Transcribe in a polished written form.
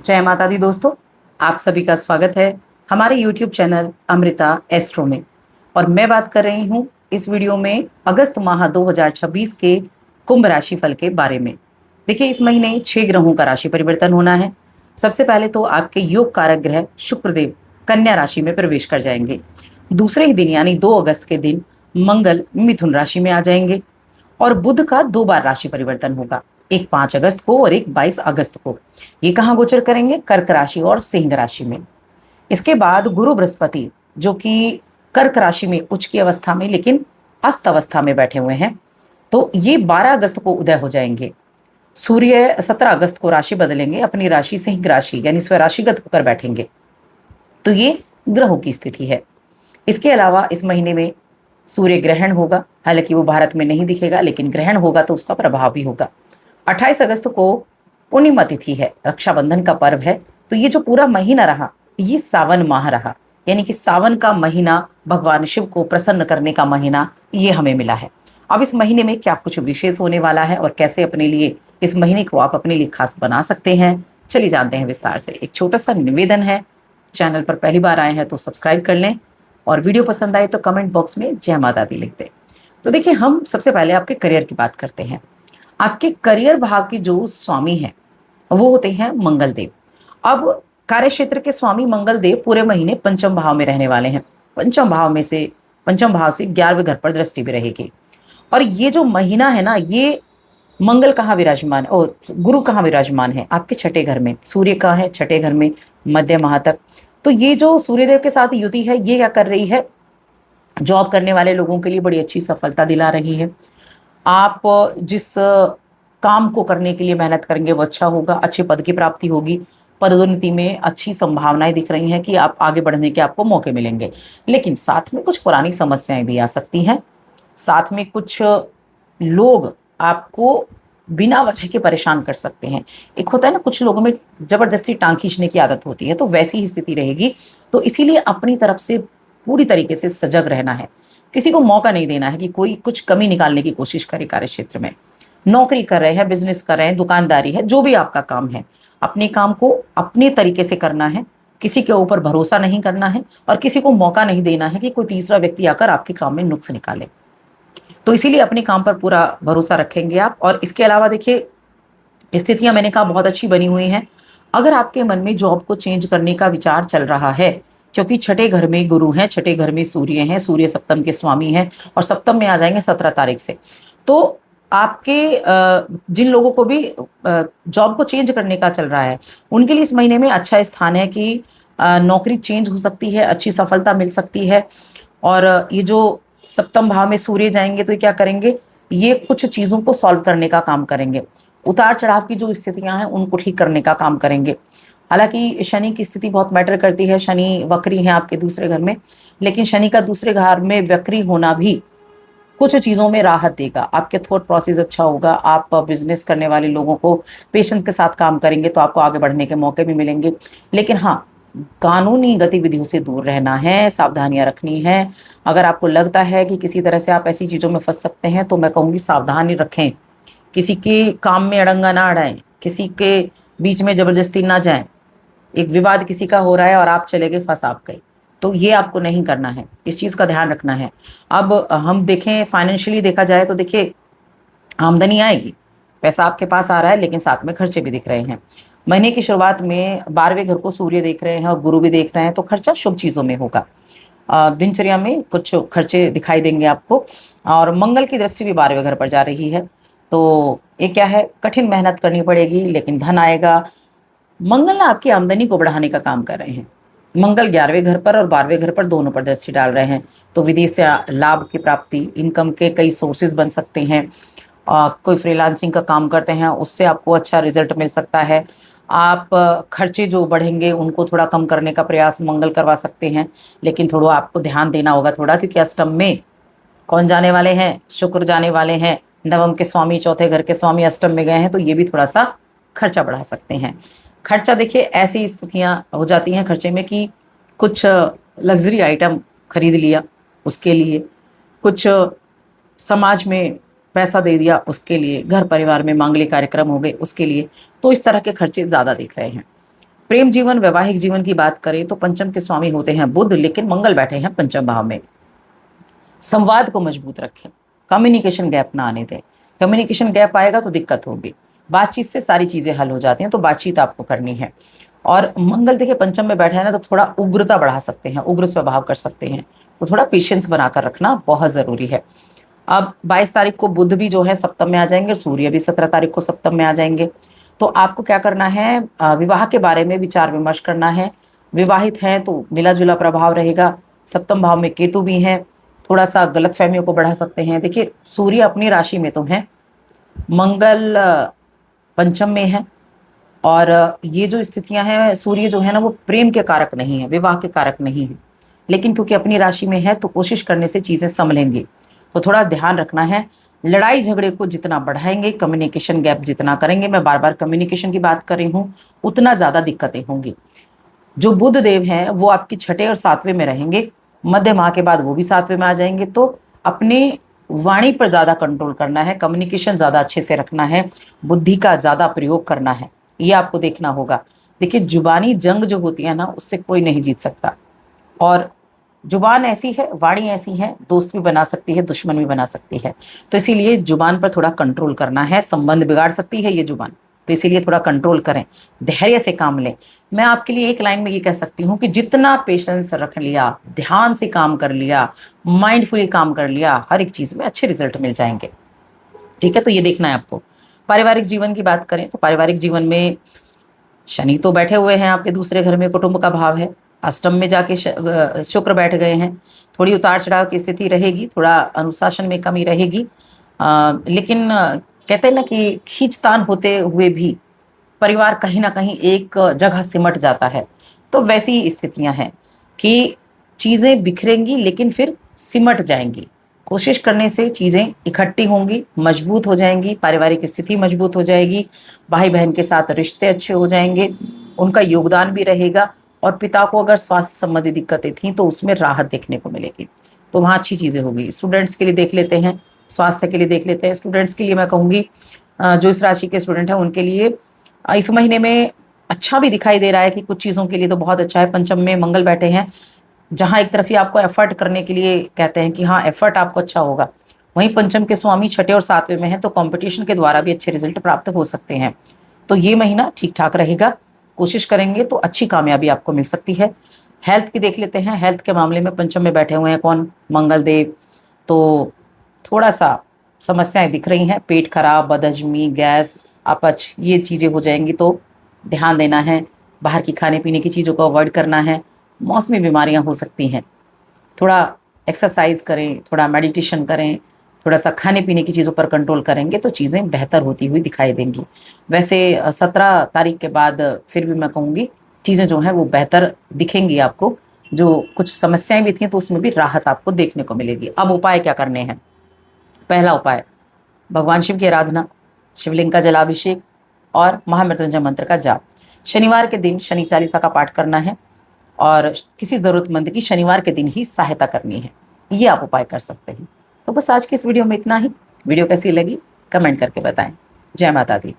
जय माता दी दोस्तों। आप सभी का स्वागत है हमारे YouTube चैनल अमृता एस्ट्रो में। और मैं बात कर रही हूँ इस वीडियो में अगस्त माह 2026 के कुंभ राशि फल के बारे में। देखिए, इस महीने 6 ग्रहों का राशि परिवर्तन होना है। सबसे पहले तो आपके योग कारक ग्रह शुक्रदेव कन्या राशि में प्रवेश कर जाएंगे। दूसरे ही दिन यानी 2 अगस्त के दिन मंगल मिथुन राशि में आ जाएंगे और बुध का 2 बार राशि परिवर्तन होगा, एक 5 अगस्त को और एक 22 अगस्त को। ये कहाँ गोचर करेंगे? कर्क राशि और सिंह राशि में। इसके बाद गुरु बृहस्पति जो कि कर्क राशि में उच्च की अवस्था में लेकिन अस्त अवस्था में बैठे हुए हैं, तो ये 12 अगस्त को उदय हो जाएंगे। सूर्य 17 अगस्त को राशि बदलेंगे, अपनी राशि सिंह राशि यानी स्वराशिगत होकर बैठेंगे। तो ये ग्रहों की स्थिति है। इसके अलावा इस महीने में सूर्य ग्रहण होगा, हालांकि वो भारत में नहीं दिखेगा लेकिन ग्रहण होगा तो उसका प्रभाव भी होगा। 28 अगस्त को पूर्णिमा तिथि है, रक्षाबंधन का पर्व है। तो ये जो पूरा महीना रहा ये सावन माह रहा, यानी कि सावन का महीना भगवान शिव को प्रसन्न करने का महीना ये हमें मिला है। अब इस महीने में क्या कुछ विशेष होने वाला है और कैसे अपने लिए इस महीने को आप अपने लिए खास बना सकते हैं, चलिए जानते हैं विस्तार से। एक छोटा सा निवेदन है, चैनल पर पहली बार आए हैं तो सब्सक्राइब कर लें और वीडियो पसंद आए तो कमेंट बॉक्स में जय माता दी लिख दें। तो देखिए, हम सबसे पहले आपके करियर की बात करते हैं। आपके करियर भाव के जो स्वामी हैं वो होते हैं मंगल देव। अब कार्य क्षेत्र के स्वामी मंगल देव पूरे महीने पंचम भाव में रहने वाले हैं। पंचम भाव से 11वें घर पर दृष्टि भी रहेगी। और ये जो महीना है ना, ये मंगल कहाँ विराजमान है और गुरु कहाँ विराजमान है? आपके छठे घर में। सूर्य कहाँ है? छठे घर में, मध्य माह तक। तो ये जो सूर्यदेव के साथ युति है ये क्या कर रही है? जॉब करने वाले लोगों के लिए बड़ी अच्छी सफलता दिला रही है। आप जिस काम को करने के लिए मेहनत करेंगे वो अच्छा होगा, अच्छे पद की प्राप्ति होगी। पदोन्नति में अच्छी संभावनाएं दिख रही हैं कि आप आगे बढ़ने के आपको मौके मिलेंगे। लेकिन साथ में कुछ पुरानी समस्याएं भी आ सकती हैं। साथ में कुछ लोग आपको बिना वजह के परेशान कर सकते हैं। एक होता है ना, कुछ लोगों में जबरदस्ती टांग खींचने की आदत होती है, तो वैसी ही स्थिति रहेगी। तो इसीलिए अपनी तरफ से पूरी तरीके से सजग रहना है। किसी को मौका नहीं देना है कि कोई कुछ कमी निकालने की कोशिश करे। कार्य क्षेत्र में नौकरी कर रहे हैं, बिजनेस कर रहे हैं, दुकानदारी है, जो भी आपका काम है, अपने काम को अपने तरीके से करना है। किसी के ऊपर भरोसा नहीं करना है और किसी को मौका नहीं देना है कि कोई तीसरा व्यक्ति आकर आपके काम में नुक्स निकाले। तो इसीलिए अपने काम पर पूरा भरोसा रखेंगे आप। और इसके अलावा देखिए, स्थितियां मैंने कहा बहुत अच्छी बनी हुई हैं। अगर आपके मन में जॉब को चेंज करने का विचार चल रहा है, क्योंकि छठे घर में गुरु हैं, छठे घर में सूर्य हैं, सूर्य सप्तम के स्वामी हैं और सप्तम में आ जाएंगे 17 तारीख से। तो आपके जिन लोगों को भी जॉब को चेंज करने का चल रहा है उनके लिए इस महीने में अच्छा स्थान है कि नौकरी चेंज हो सकती है, अच्छी सफलता मिल सकती है। और ये जो सप्तम भाव में सूर्य जाएंगे तो ये क्या करेंगे? ये कुछ चीजों को सॉल्व करने का काम करेंगे। उतार चढ़ाव की जो स्थितियां हैं उनको ठीक करने का काम करेंगे। हालांकि शनि की स्थिति बहुत मैटर करती है। शनि वक्री है आपके दूसरे घर में, लेकिन शनि का दूसरे घर में वक्री होना भी कुछ चीज़ों में राहत देगा। आपके थॉट प्रोसेस अच्छा होगा। आप बिजनेस करने वाले लोगों को पेशेंस के साथ काम करेंगे तो आपको आगे बढ़ने के मौके भी मिलेंगे। लेकिन हाँ, कानूनी गतिविधियों से दूर रहना है, सावधानियां रखनी है। अगर आपको लगता है कि किसी तरह से आप ऐसी चीज़ों में फंस सकते हैं तो मैं कहूँगी सावधानी रखें। किसी के काम में अड़ंगा ना अड़ाएं, किसी के बीच में जबरदस्ती ना जाएं। एक विवाद किसी का हो रहा है और आप चले गए, फंस आप गए, तो ये आपको नहीं करना है। इस चीज़ का ध्यान रखना है। अब हम देखें फाइनेंशियली देखा जाए तो देखिए, आमदनी आएगी, पैसा आपके पास आ रहा है, लेकिन साथ में खर्चे भी दिख रहे हैं। महीने की शुरुआत में 12वें घर को सूर्य देख रहे हैं और गुरु भी देख रहे हैं, तो खर्चा शुभ चीज़ों में होगा। दिनचर्या में कुछ खर्चे दिखाई देंगे आपको। और मंगल की दृष्टि भी 12वें घर पर जा रही है, तो ये क्या है, कठिन मेहनत करनी पड़ेगी लेकिन धन आएगा। मंगल ना आपकी आमदनी को बढ़ाने का काम कर रहे हैं। मंगल 11वें घर पर और 12वें घर पर दोनों पर दृष्टि डाल रहे हैं, तो विदेश से लाभ की प्राप्ति, इनकम के कई सोर्सेज बन सकते हैं। कोई फ्रीलांसिंग का काम करते हैं उससे आपको अच्छा रिजल्ट मिल सकता है। आप खर्चे जो बढ़ेंगे उनको थोड़ा कम करने का प्रयास मंगल करवा सकते हैं, लेकिन थोड़ा आपको ध्यान देना होगा थोड़ा, क्योंकि अष्टम में कौन जाने वाले हैं? शुक्र जाने वाले हैं। नवम के स्वामी, चौथे घर के स्वामी अष्टम में गए हैं, तो ये भी थोड़ा सा खर्चा बढ़ा सकते हैं। खर्चा देखिए, ऐसी स्थितियां हो जाती हैं खर्चे में कि कुछ लग्जरी आइटम खरीद लिया उसके लिए, कुछ समाज में पैसा दे दिया उसके लिए, घर परिवार में मांगलिक कार्यक्रम हो गए उसके लिए, तो इस तरह के खर्चे ज़्यादा दिख रहे हैं। प्रेम जीवन, वैवाहिक जीवन की बात करें तो पंचम के स्वामी होते हैं बुध, लेकिन मंगल बैठे हैं पंचम भाव में। संवाद को मजबूत रखें, कम्युनिकेशन गैप ना आने दें। कम्युनिकेशन गैप आएगा तो दिक्कत होगी। बातचीत से सारी चीजें हल हो जाती हैं, तो बातचीत आपको करनी है। और मंगल देखिए पंचम में बैठा है ना, तो थोड़ा उग्रता बढ़ा सकते हैं, उग्र स्वभाव कर सकते हैं, तो थोड़ा पेशेंस बनाकर रखना बहुत जरूरी है। अब 22 तारीख को बुध भी जो है सप्तम में आ जाएंगे, सूर्य भी 17 तारीख को सप्तम में आ जाएंगे। तो आपको क्या करना है, विवाह के बारे में विचार विमर्श करना है। विवाहित हैं तो मिला जुला प्रभाव रहेगा। सप्तम भाव में केतु भी हैं, थोड़ा सा गलत फहमियों को बढ़ा सकते हैं। देखिए सूर्य अपनी राशि में तो है, मंगल पंचम में है, और ये जो स्थितियां हैं, सूर्य जो है ना वो प्रेम के कारक नहीं है, विवाह के कारक नहीं है, लेकिन क्योंकि अपनी राशि में है तो कोशिश करने से चीजें संभलेंगी। तो थोड़ा ध्यान रखना है। लड़ाई झगड़े को जितना बढ़ाएंगे, कम्युनिकेशन गैप जितना करेंगे, मैं बार बार कम्युनिकेशन की बात कर रही हूँ, उतना ज्यादा दिक्कतें होंगी। जो बुध देव हैं वो आपकी छठे और सातवें में रहेंगे, मध्य माह के बाद वो भी सातवें में आ जाएंगे। तो अपने वाणी पर ज्यादा कंट्रोल करना है, कम्युनिकेशन ज्यादा अच्छे से रखना है, बुद्धि का ज्यादा प्रयोग करना है, ये आपको देखना होगा। देखिए जुबानी जंग जो होती है ना, उससे कोई नहीं जीत सकता। और जुबान ऐसी है, वाणी ऐसी है, दोस्त भी बना सकती है, दुश्मन भी बना सकती है। तो इसीलिए जुबान पर थोड़ा कंट्रोल करना है, संबंध बिगाड़ सकती है ये जुबान, तो इसीलिए थोड़ा कंट्रोल करें, धैर्य से काम लें। मैं आपके लिए एक लाइन में ये कह सकती हूँ कि जितना पेशेंस रख लिया, ध्यान से काम कर लिया, माइंडफुली काम कर लिया, हर एक चीज में अच्छे रिजल्ट मिल जाएंगे। ठीक है, तो ये देखना है आपको। पारिवारिक जीवन की बात करें तो पारिवारिक जीवन में शनि तो बैठे हुए हैं आपके दूसरे घर में, कुटुंब का भाव है। अष्टम में जाके शुक्र बैठ गए हैं। थोड़ी उतार चढ़ाव की स्थिति रहेगी, थोड़ा अनुशासन में कमी रहेगी, लेकिन कहते हैं ना कि खींचतान होते हुए भी परिवार कहीं ना कहीं एक जगह सिमट जाता है। तो वैसी स्थितियां हैं कि चीजें बिखरेंगी लेकिन फिर सिमट जाएंगी। कोशिश करने से चीजें इकट्ठी होंगी, मजबूत हो जाएंगी, पारिवारिक स्थिति मजबूत हो जाएगी, भाई बहन के साथ रिश्ते अच्छे हो जाएंगे, उनका योगदान भी रहेगा। और पिता को अगर स्वास्थ्य संबंधी दिक्कतें थी तो उसमें राहत देखने को मिलेगी, तो वहाँ अच्छी चीजें होगी। स्टूडेंट्स के लिए देख लेते हैं, स्वास्थ्य के लिए देख लेते हैं। स्टूडेंट्स के लिए मैं कहूँगी, जो इस राशि के स्टूडेंट हैं उनके लिए इस महीने में अच्छा भी दिखाई दे रहा है कि कुछ चीज़ों के लिए तो बहुत अच्छा है। पंचम में मंगल बैठे हैं, जहाँ एक तरफ ही आपको एफर्ट करने के लिए कहते हैं कि हाँ एफर्ट आपको अच्छा होगा, वहीं पंचम के स्वामी छठे और सातवें में हैं, तो कंपटीशन के द्वारा भी अच्छे रिजल्ट प्राप्त हो सकते हैं। तो ये महीना ठीक ठाक रहेगा, कोशिश करेंगे तो अच्छी कामयाबी आपको मिल सकती है। हेल्थ की देख लेते हैं। हेल्थ के मामले में पंचम में बैठे हुए हैं कौन, मंगल देव, तो थोड़ा सा समस्याएं दिख रही हैं, पेट खराब, बदहजमी, गैस, अपच, ये चीज़ें हो जाएंगी, तो ध्यान देना है। बाहर की खाने पीने की चीज़ों को अवॉइड करना है। मौसमी बीमारियां हो सकती हैं, थोड़ा एक्सरसाइज करें, थोड़ा मेडिटेशन करें, थोड़ा सा खाने पीने की चीज़ों पर कंट्रोल करेंगे तो चीज़ें बेहतर होती हुई दिखाई देंगी। वैसे 17 तारीख के बाद फिर भी मैं कहूँगी चीज़ें जो हैं वो बेहतर दिखेंगी आपको। जो कुछ समस्याएं भी थी तो उसमें भी राहत आपको देखने को मिलेगी। अब उपाय क्या करने हैं? पहला उपाय, भगवान शिव की आराधना, शिवलिंग का जलाभिषेक और महामृत्युंजय मंत्र का जाप। शनिवार के दिन शनि चालीसा का पाठ करना है और किसी ज़रूरतमंद की शनिवार के दिन ही सहायता करनी है। ये आप उपाय कर सकते हैं। तो बस आज की इस वीडियो में इतना ही। वीडियो कैसी लगी कमेंट करके बताएं। जय माता दी।